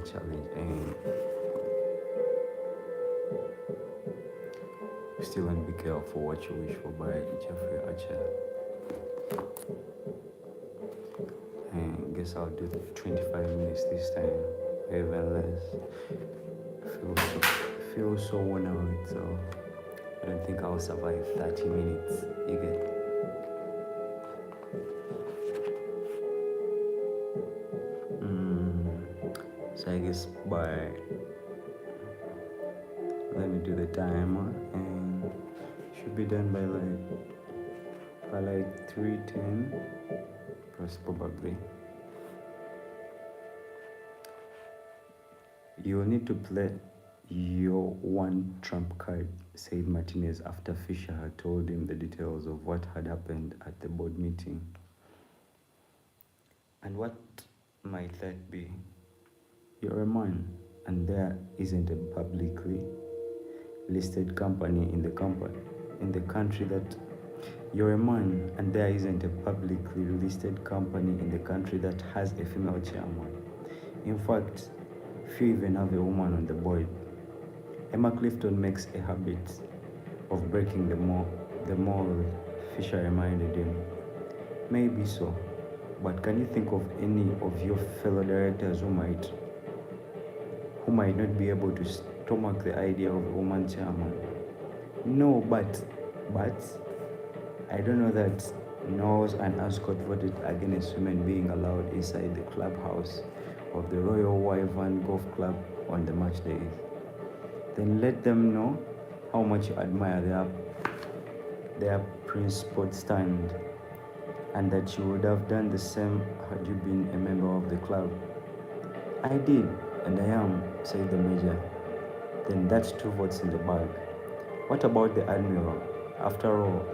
one challenge, and you still want to be careful what you wish for by Jeffrey Archer. And guess I'll do 25 minutes this time, or even less. Feel so worn out, so I don't think I'll survive 30 minutes. You get. So I guess let me do the timer, and should be done by like 3:10, probably. You will need to play your one trump card, said Martinez after Fisher had told him the details of what had happened at the board meeting. And what might that be? You're a man, and there isn't a publicly listed company in the country that you're a man, and there isn't a publicly listed company in the country that has a female chairman. In fact, few even have a woman on the board. Emma Clifton makes a habit of breaking the mold, Fisher reminded him. Maybe so, but can you think of any of your fellow directors who might not be able to stomach the idea of a woman chairman? No, but I don't know that Knowles and Ascot voted against women being allowed inside the clubhouse of the Royal Wyvern Golf Club on the match days. Then let them know how much you admire their principled stand, and that you would have done the same had you been a member of the club. I did, and I am, said the major. Then that's 2 votes in the bag. What about the admiral? After all,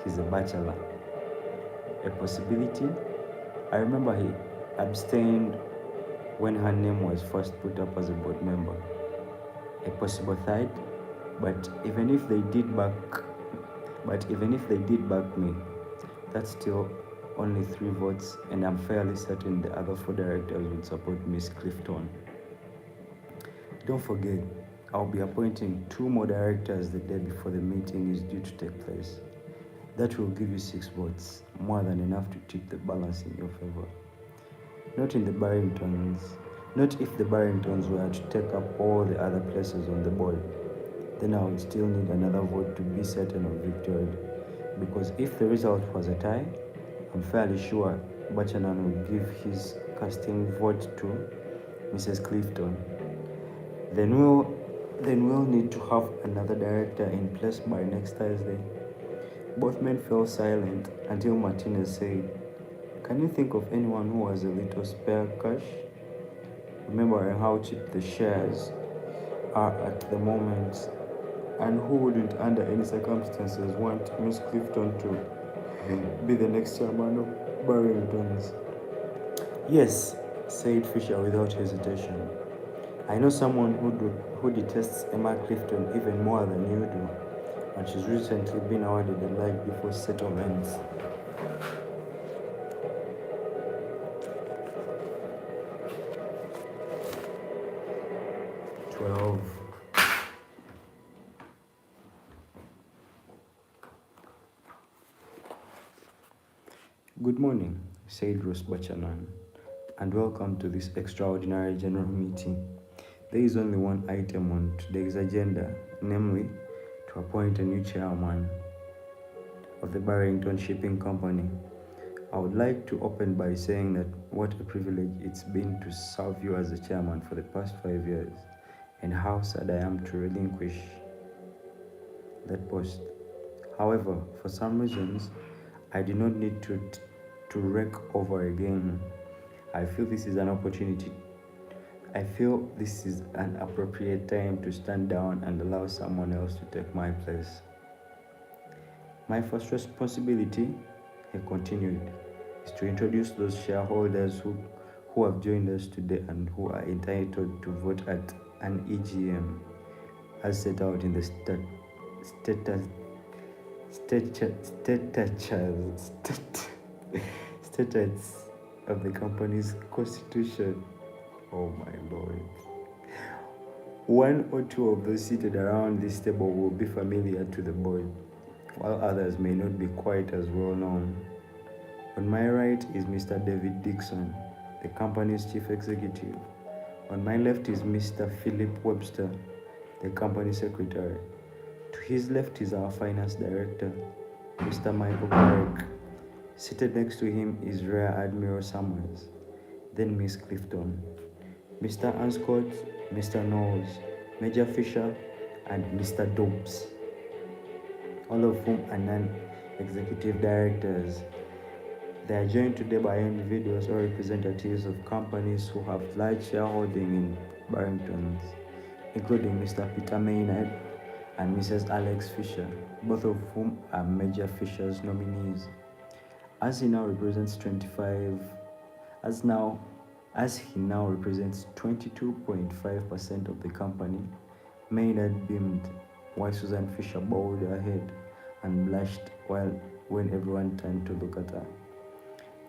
he's a bachelor. A possibility? I remember he abstained when her name was first put up as a board member. A possible third, but even if they did back me, that's still only 3 votes, and I'm fairly certain the other 4 directors would support Miss Clifton. Don't forget, I'll be appointing 2 more directors the day before the meeting is due to take place. That will give you 6 votes, more than enough to tip the balance in your favor. Not if the Barringtons were to take up all the other places on the board. Then I would still need another vote to be certain of victory. Because if the result was a tie, I'm fairly sure Buchanan would give his casting vote to Mrs. Clifton. Then we'll need to have another director in place by next Thursday. Both men fell silent until Martinez said, "Can you think of anyone who has a little spare cash? Remembering how cheap the shares are at the moment, and who wouldn't under any circumstances want Miss Clifton to be the next chairman of Barrington's?" "Yes," said Fisher without hesitation. "I know someone who detests Emma Clifton even more than you do, and she's recently been awarded a life before settlements." "Good morning," said Rose Buchanan, "and welcome to this extraordinary general meeting. There is only one item on today's agenda, namely, to appoint a new chairman of the Barrington Shipping Company. I would like to open by saying that what a privilege it's been to serve you as the chairman for the past 5 years, and how sad I am to relinquish that post. However, for some reasons, I do not need to rake over again. I feel this is an appropriate time to stand down and allow someone else to take my place. My first responsibility," he continued, "is to introduce those shareholders who have joined us today and who are entitled to vote at an EGM, as set out in the statutes of the company's constitution. Oh my lord. One or two of those seated around this table will be familiar to the board, while others may not be quite as well known. On my right is Mr. David Dixon, the company's chief executive. On my left is Mr. Philip Webster, the company secretary. To his left is our finance director, Mr. Michael Carrick. Seated next to him is Rear Admiral Summers, then Miss Clifton, Mr. Anscott, Mr. Knowles, Major Fisher, and Mr. Dobbs, all of whom are non-executive directors. They are joined today by individuals or representatives of companies who have large shareholding in Barringtons, including Mr. Peter Maynard and Mrs. Alex Fisher, both of whom are Major Fisher's nominees. As he now represents 22.5% of the company, Maynard beamed, while Susan Fisher bowed her head and blushed when everyone turned to look at her.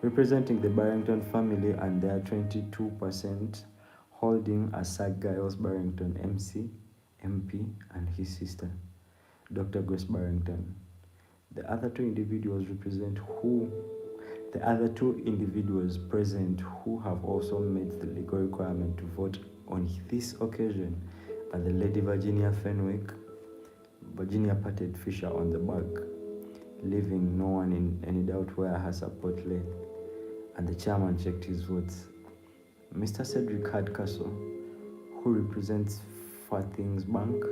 Representing the Barrington family and their 22% holding are Sir Giles Barrington, MC, MP, and his sister, Dr. Grace Barrington. The other two individuals present who have also met the legal requirement to vote on this occasion are the Lady Virginia Fenwick, Virginia patted Fisher on the back, leaving no one in any doubt where her support lay, and the chairman checked his votes. Mr. Cedric Hardcastle, who represents Farthings Bank,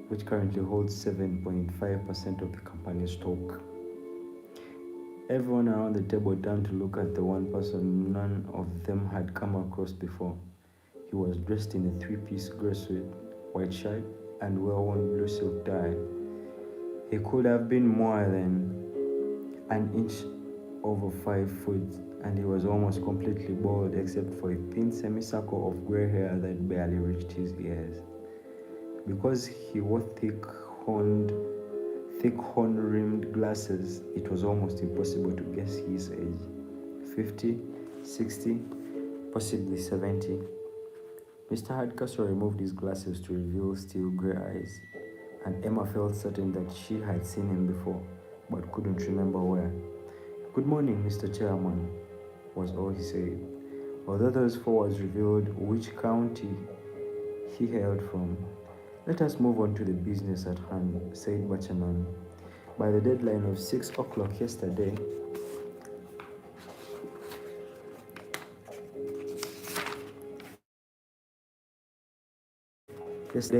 which currently holds 7.5% of the company's stock. Everyone around the table turned to look at the one person none of them had come across before. He was dressed in a three-piece grey suit, white shirt, and well-worn blue silk tie. He could have been more than an inch over 5 foot, and he was almost completely bald except for a thin semicircle of grey hair that barely reached his ears. Because he wore thick horn-rimmed glasses, it was almost impossible to guess his age. 50, 60, possibly 70. Mr. Hardcastle removed his glasses to reveal steel grey eyes, and Emma felt certain that she had seen him before, but couldn't remember where. "Good morning, Mr. Chairman," was all he said. Although those forwards revealed which county he hailed from. "Let us move on to the business at hand," said Buchanan. By the deadline of 6 o'clock yesterday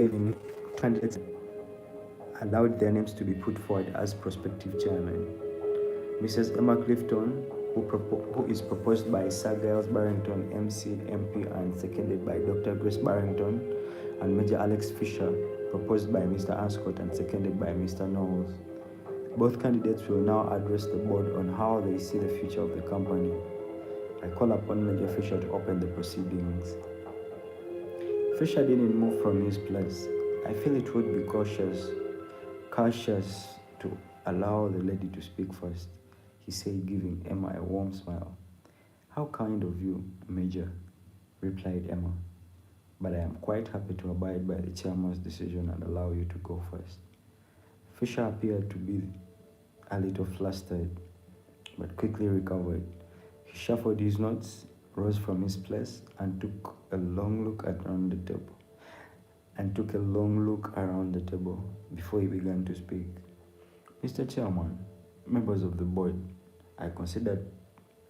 evening, candidates allowed their names to be put forward as prospective chairmen. Mrs. Emma Clifton, who is proposed by Sir Giles Barrington, MC, MP, and seconded by Dr. Grace Barrington, and Major Alex Fisher, proposed by Mr. Anscott and seconded by Mr. Knowles. Both candidates will now address the board on how they see the future of the company. I call upon Major Fisher to open the proceedings. Fisher didn't move from his place. I feel it would be cautious to allow the lady to speak first, he said, giving Emma a warm smile. "How kind of you, Major," replied Emma. "But I am quite happy to abide by the chairman's decision and allow you to go first." Fisher appeared to be a little flustered, but quickly recovered. He shuffled his notes, rose from his place, and took a long look around the table before he began to speak. "Mr. Chairman, members of the board, I consider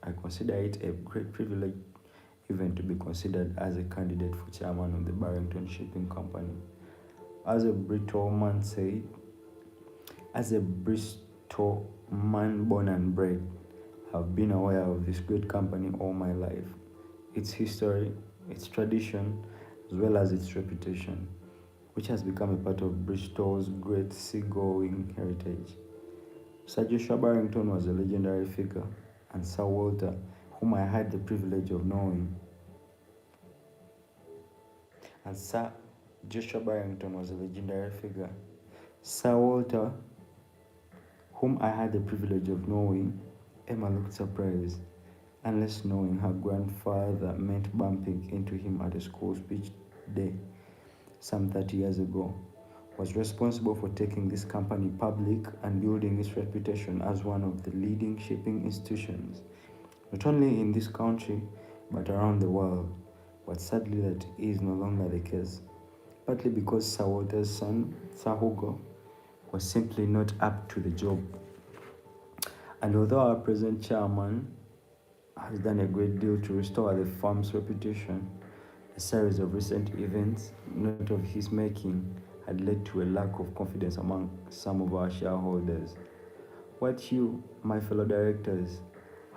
it a great privilege even to be considered as a candidate for chairman of the Barrington Shipping Company. As a Bristol man born and bred, I've been aware of this great company all my life, its history, its tradition, as well as its reputation, which has become a part of Bristol's great seagoing heritage. Sir Joshua Barrington was a legendary figure, and Sir Walter, whom I had the privilege of knowing, Sir Walter, whom I had the privilege of knowing. Emma looked surprised, unless knowing her grandfather meant bumping into him at a school speech day some 30 years ago, was responsible for taking this company public and building its reputation as one of the leading shipping institutions, not only in this country but around the world. But sadly, that is no longer the case, partly because Sir Walter's son, Sir Hugo, was simply not up to the job. And although our present chairman has done a great deal to restore the firm's reputation, a series of recent events, not of his making, had led to a lack of confidence among some of our shareholders. What you, my fellow directors,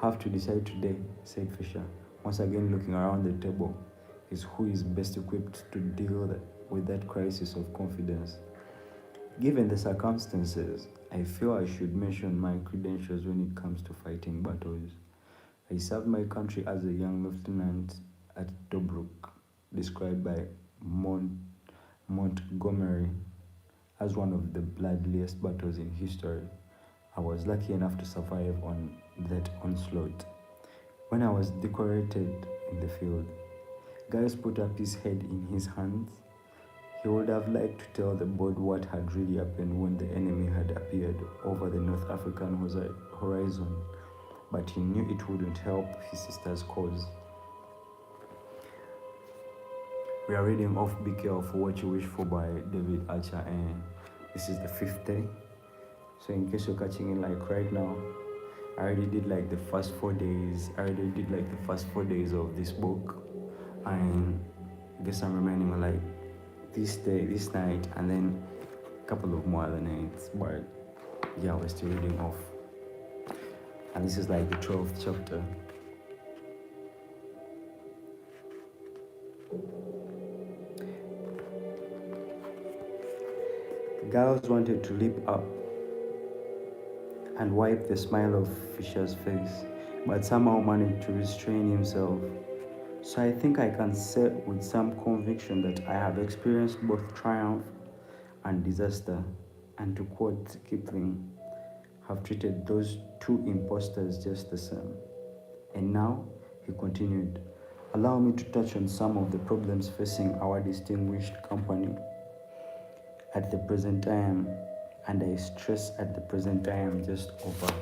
have to decide today, said Fisher, once again looking around the table, is who is best equipped to deal with that crisis of confidence. Given the circumstances, I feel I should mention my credentials when it comes to fighting battles. I served my country as a young lieutenant at Tobruk, described by Montgomery as one of the bloodiest battles in history. I was lucky enough to survive on that onslaught. When I was decorated in the field, Gaius put up his head in his hands. He would have liked to tell the board what had really happened when the enemy had appeared over the North African horizon, but he knew it wouldn't help his sister's cause. We are reading off Be Careful What You Wish For by David Archer, and this is the 5th day. So in case you're catching it like right now, I already did like the first 4 days. Of this book, and I guess I'm remaining on like this day, this night, and then a couple of more other nights. But yeah, we're still reading off, and this is like the 12th chapter. Giles wanted to leap up and wipe the smile off Fisher's face, but somehow managed to restrain himself. So I think I can say with some conviction that I have experienced both triumph and disaster, and to quote Kipling, have treated those two impostors just the same. And now, he continued, allow me to touch on some of the problems facing our distinguished company at the present time, and I stress at the present time just over.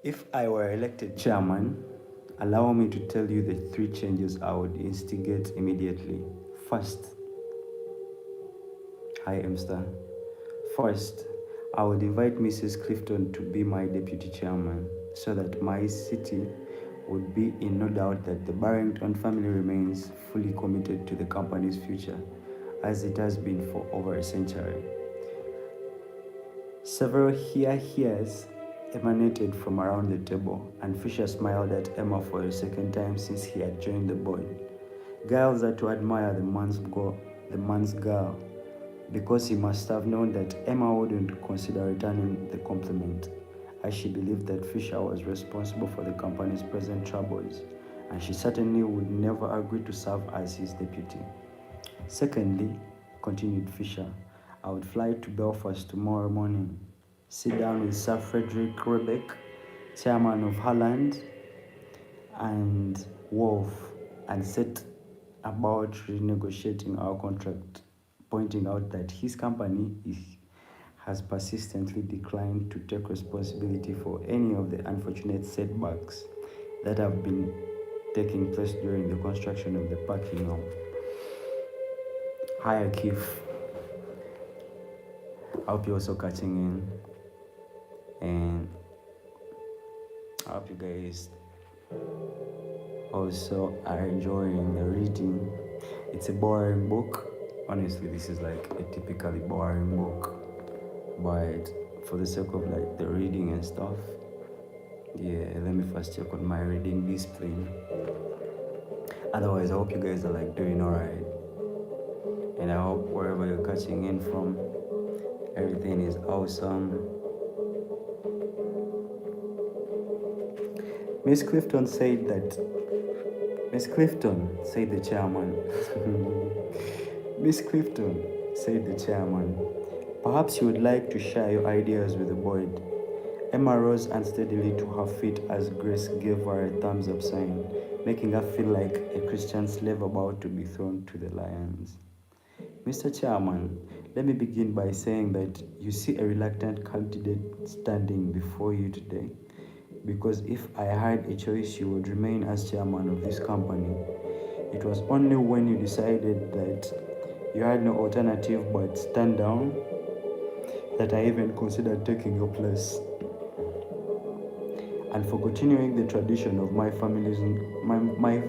If I were elected chairman, allow me to tell you the 3 changes I would instigate immediately. First, hi Emster. First, I would invite Mrs. Clifton to be my deputy chairman so that my city would be in no doubt that the Barrington family remains fully committed to the company's future, as it has been for over a century. Several hears emanated from around the table, and Fisher smiled at Emma for the second time since he had joined the board. Giles had to admire the man's girl, because he must have known that Emma wouldn't consider returning the compliment, as she believed that Fisher was responsible for the company's present troubles, and she certainly would never agree to serve as his deputy. Secondly, continued Fisher, I would fly to Belfast tomorrow morning, sit down with Sir Frederick Rebeck, chairman of Holland and Wolf, and set about renegotiating our contract, pointing out that his company has persistently declined to take responsibility for any of the unfortunate setbacks that have been taking place during the construction of the parking lot. Hi Akif, I hope you're also catching in, and I hope you guys also are enjoying the reading. It's a boring book. Honestly, this is like a typically boring book, but for the sake of like the reading and stuff, yeah, let me first check on my reading discipline. Otherwise, I hope you guys are like doing alright, and I hope wherever you're catching in from, everything is awesome. Miss Clifton, said the chairman. Miss Clifton, said the chairman, perhaps you would like to share your ideas with the board. Emma rose unsteadily to her feet as Grace gave her a thumbs up sign, making her feel like a Christian slave about to be thrown to the lions. Mr. Chairman, let me begin by saying that you see a reluctant candidate standing before you today. Because if I had a choice, you would remain as chairman of this company. It was only when you decided that you had no alternative but stand down that I even considered taking your place. And for continuing the tradition of my family's my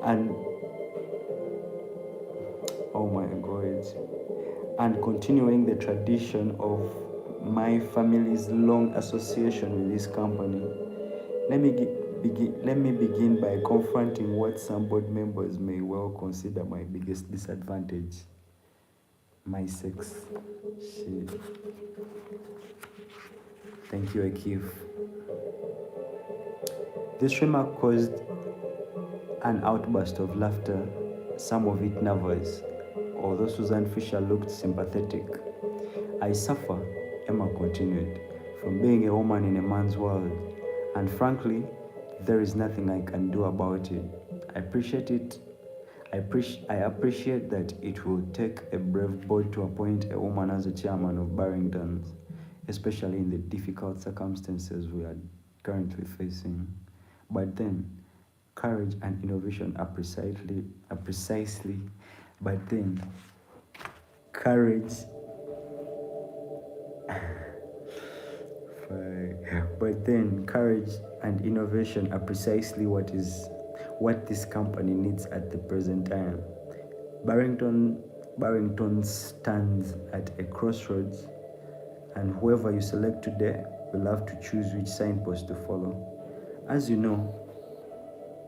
and oh my god and continuing the tradition of my family's long association with this company. Let me begin by confronting what some board members may well consider my biggest disadvantage: my sex. Shit. Thank you, Akif. This remark caused an outburst of laughter, some of it nervous, although Susan Fisher looked sympathetic. I suffer, Emma continued, from being a woman in a man's world, and frankly, there is nothing I can do about it. I appreciate it. I appreciate that it will take a brave board to appoint a woman as the chairman of Barrington's, especially in the difficult circumstances we are currently facing. But then, courage and innovation are precisely, but then, courage but then courage and innovation are precisely what this company needs at the present time. Barrington stands at a crossroads, and whoever you select today will have to choose which signpost to follow. As you know,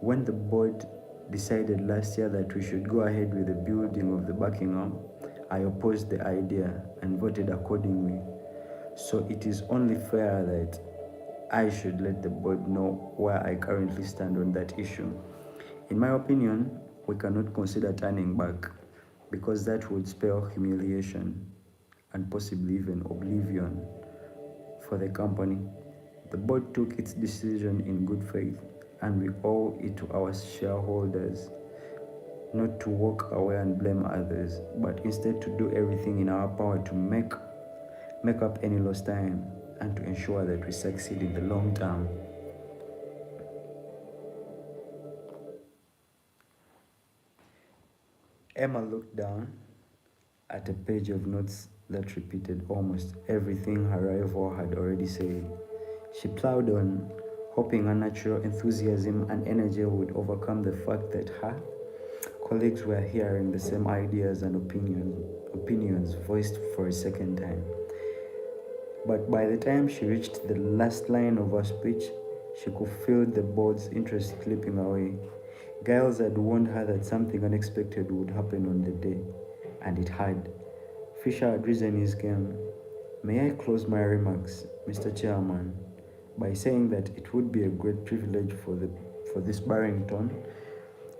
when the board decided last year that we should go ahead with the building of the Buckingham, I opposed the idea and voted accordingly. So it is only fair that I should let the board know where I currently stand on that issue. In my opinion, we cannot consider turning back, because that would spell humiliation and possibly even oblivion for the company. The board took its decision in good faith, and we owe it to our shareholders not to walk away and blame others, but instead to do everything in our power to make up any lost time and to ensure that we succeed in the long term. Emma looked down at a page of notes that repeated almost everything her rival had already said. She plowed on, hoping her natural enthusiasm and energy would overcome the fact that her colleagues were hearing the same ideas and opinions voiced for a second time. But by the time she reached the last line of her speech, she could feel the board's interest slipping away. Giles had warned her that something unexpected would happen on the day, and it had. Fisher had risen his game. May I close my remarks, Mr. Chairman, by saying that it would be a great privilege for this Barrington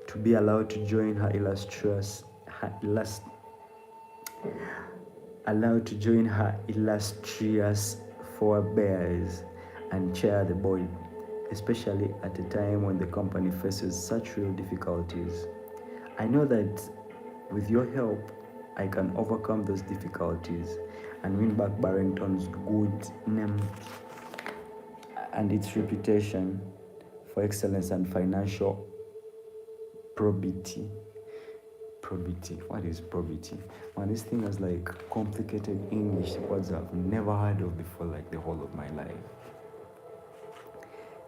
to be allowed to join her illustrious forebears and chair the board, especially at a time when the company faces such real difficulties. I know that with your help, I can overcome those difficulties and win back Barrington's good name and its reputation for excellence and financial probity. What is probity? Man, this thing has like complicated English words I've never heard of before, like the whole of my life.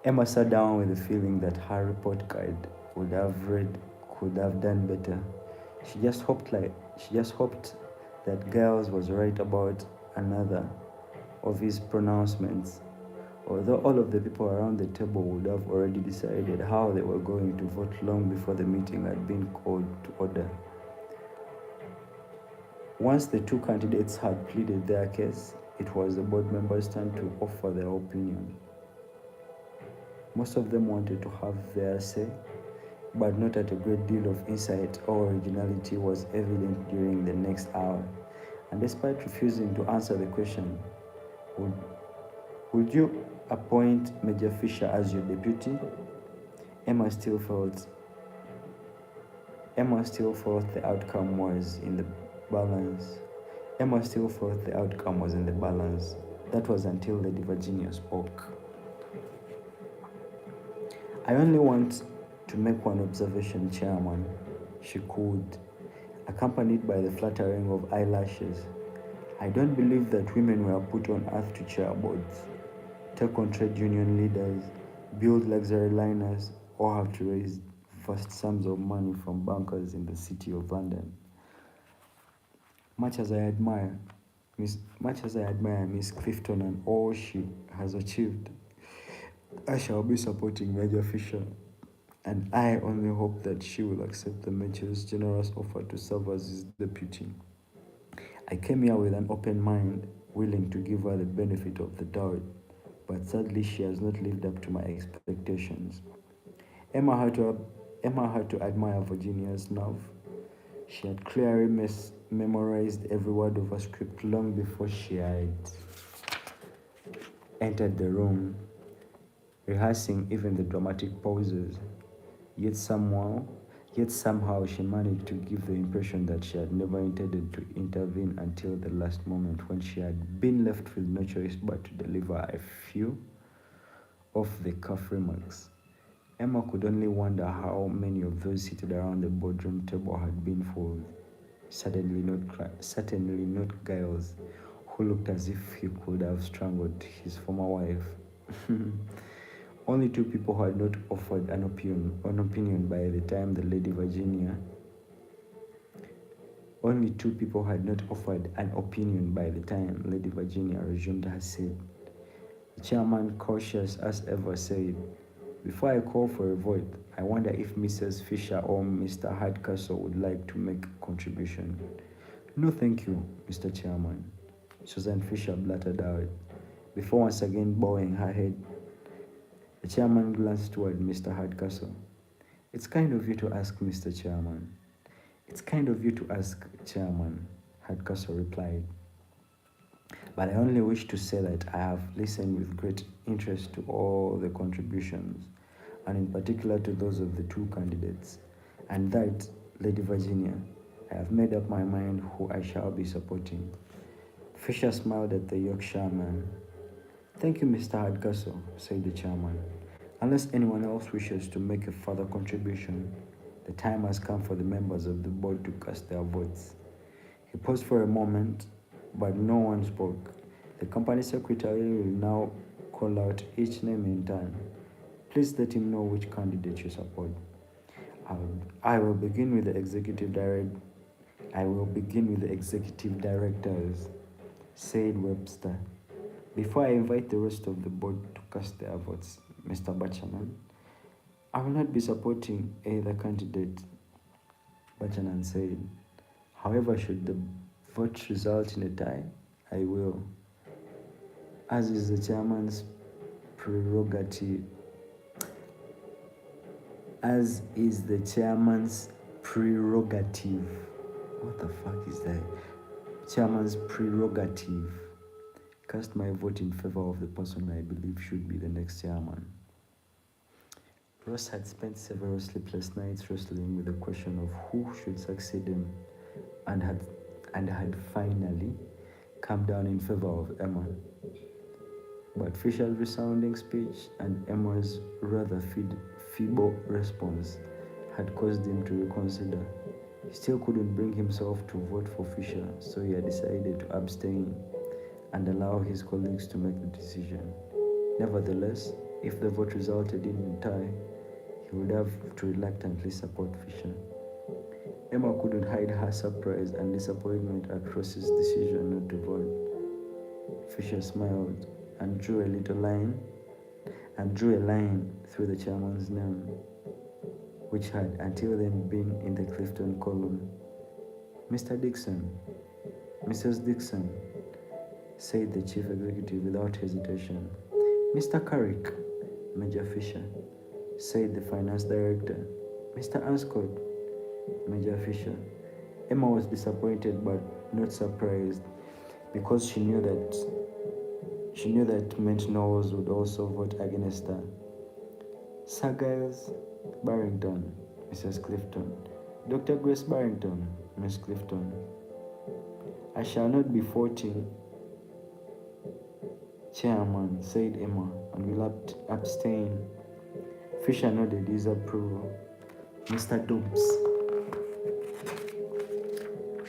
Emma sat down with the feeling that her report card could have done better. She just hoped that Giles was right about another of his pronouncements, although all of the people around the table would have already decided how they were going to vote long before the meeting had been called to order. Once the two candidates had pleaded their case, it was the board members' turn to offer their opinion. Most of them wanted to have their say, but not at a great deal of insight or originality was evident during the next hour. And despite refusing to answer the question, would Would you appoint Major Fisher as your deputy? Emma still felt the outcome was in the balance. Emma still felt the outcome was in the balance. That was until Lady Virginia spoke. I only want to make one observation, Chairman, she cooed, accompanied by the fluttering of eyelashes. I don't believe that women were put on earth to chair boards, take on trade union leaders, build luxury liners, or have to raise vast sums of money from bankers in the city of London. Much as I admire Miss Clifton and all she has achieved, I shall be supporting Major Fisher, and I only hope that she will accept the Major's generous offer to serve as his deputy. I came here with an open mind, willing to give her the benefit of the doubt, but sadly she has not lived up to my expectations. Emma had to admire Virginia's nerve. She had clearly memorized every word of her script long before she had entered the room, rehearsing even the dramatic pauses. Yet somehow she managed to give the impression that she had never intended to intervene until the last moment when she had been left with no choice but to deliver a few off-the-cuff remarks. Emma could only wonder how many of those seated around the boardroom table had been fools. Certainly not Giles, who looked as if he could have strangled his former wife. Only two people had not offered an opinion by the time the Lady Virginia. Only two people had not offered an opinion by the time Lady Virginia resumed her seat. The chairman, cautious as ever, said, "Before I call for a vote, I wonder if Mrs. Fisher or Mr. Hardcastle would like to make a contribution." "No, thank you, Mr. Chairman," Susan Fisher blurted out, before once again bowing her head. The chairman glanced toward Mr. Hardcastle. "It's kind of you to ask, Mr. Chairman." "It's kind of you to ask, Chairman," Hardcastle replied. "But I only wish to say that I have listened with great interest to all the contributions, and in particular to those of the two candidates, and that, Lady Virginia, I have made up my mind who I shall be supporting." Fisher smiled at the Yorkshireman. "Thank you, Mr. Hardcastle," said the chairman. "Unless anyone else wishes to make a further contribution, the time has come for the members of the board to cast their votes." He paused for a moment, but no one spoke. The company secretary will now call out each name in turn. "Please let him know which candidate you support." I will begin with the executive directors," said Webster. "Before I invite the rest of the board to cast their votes, Mr. Buchanan, I will not be supporting either candidate," Buchanan said. "However, should the vote result in a tie, I will, as is the chairman's prerogative. What the fuck is that? Chairman's prerogative. Cast my vote in favor of the person I believe should be the next chairman." Ross had spent several sleepless nights wrestling with the question of who should succeed him, and had finally come down in favor of Emma. But Fisher's resounding speech and Emma's rather feeble response had caused him to reconsider. He still couldn't bring himself to vote for Fisher, so he had decided to abstain and allow his colleagues to make the decision. Nevertheless, if the vote resulted in a tie, he would have to reluctantly support Fisher. Emma couldn't hide her surprise and disappointment at Ross's decision not to vote. Fisher smiled and drew a line through the chairman's name, which had until then been in the Clifton column. "Mr. Dixon, Mrs. Dixon," said the chief executive without hesitation. "Mr. Carrick," Major Fisher, said the finance director. "Mr. Anscott," Major Fisher. Emma was disappointed but not surprised, because she knew She knew that meant Knowles would also vote against her. Sir Giles Barrington, Mrs. Clifton. Dr. Grace Barrington, Miss Clifton. I shall not be voting, Chairman, said Emma, and will abstain. Fisher nodded his approval. Mr. Dobbs.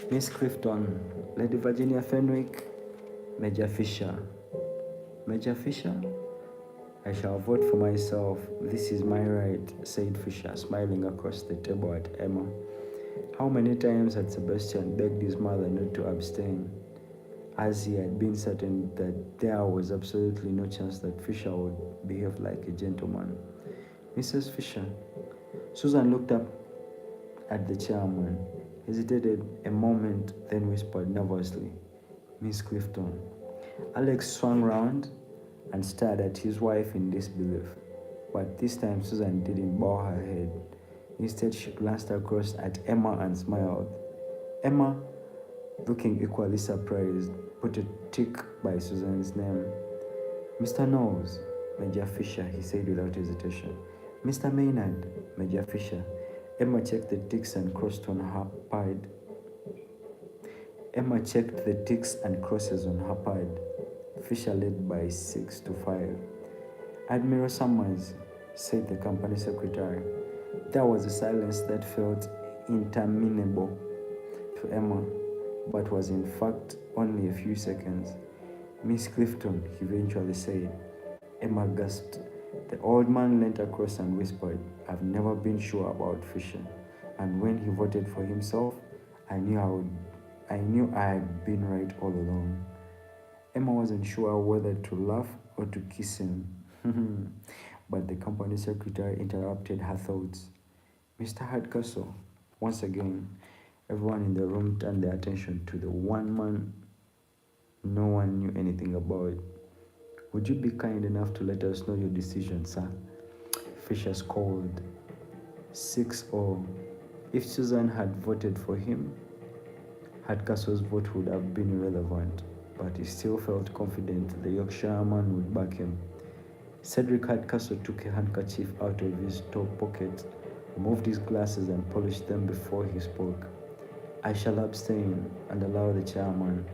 Miss Clifton, Lady Virginia Fenwick, Major Fisher. Major Fisher? I shall vote for myself. This is my right, said Fisher, smiling across the table at Emma. How many times had Sebastian begged his mother not to abstain, as he had been certain that there was absolutely no chance that Fisher would behave like a gentleman. Mrs. Fisher. Susan looked up at the chairman, hesitated a moment, then whispered nervously, Miss Clifton. Alex swung round and stared at his wife in disbelief. But this time Susan didn't bow her head. Instead, she glanced across at Emma and smiled. Emma, looking equally surprised, put a tick by Susan's name. Mr. Knowles, Major Fisher, he said without hesitation. Mr. Maynard, Major Fisher. Emma checked the ticks and crossed on her pad. Emma checked the ticks and crosses on her pad. Fisher led by 6-5. Admiral Summers, said the company secretary. There was a silence that felt interminable to Emma, but was in fact only a few seconds. Miss Clifton, he eventually said. Emma gasped. The old man leant across and whispered, I've never been sure about Fisher, and when he voted for himself, I knew I had been right all along. Emma wasn't sure whether to laugh or to kiss him. But the company secretary interrupted her thoughts. Mr. Hardcastle, once again, everyone in the room turned their attention to the one man no one knew anything about. Would you be kind enough to let us know your decision, sir? Fisher scolded. 6-0. If Susan had voted for him, Hardcastle's vote would have been irrelevant, but he still felt confident the Yorkshireman would back him. Cedric Hardcastle took a handkerchief out of his top pocket, removed his glasses and polished them before he spoke. I shall abstain and allow the chairman,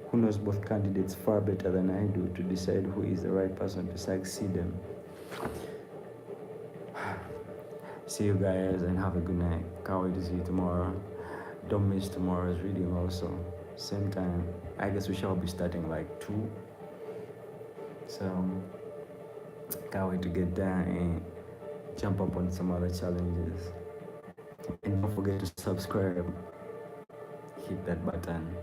who knows both candidates far better than I do, to decide who is the right person to succeed them. See you guys and have a good night. Can't wait to see you tomorrow. Don't miss tomorrow's reading also. Same time. I guess we shall be starting like 2. So can't wait to get there and jump up on some other challenges. And don't forget to subscribe. Hit that button.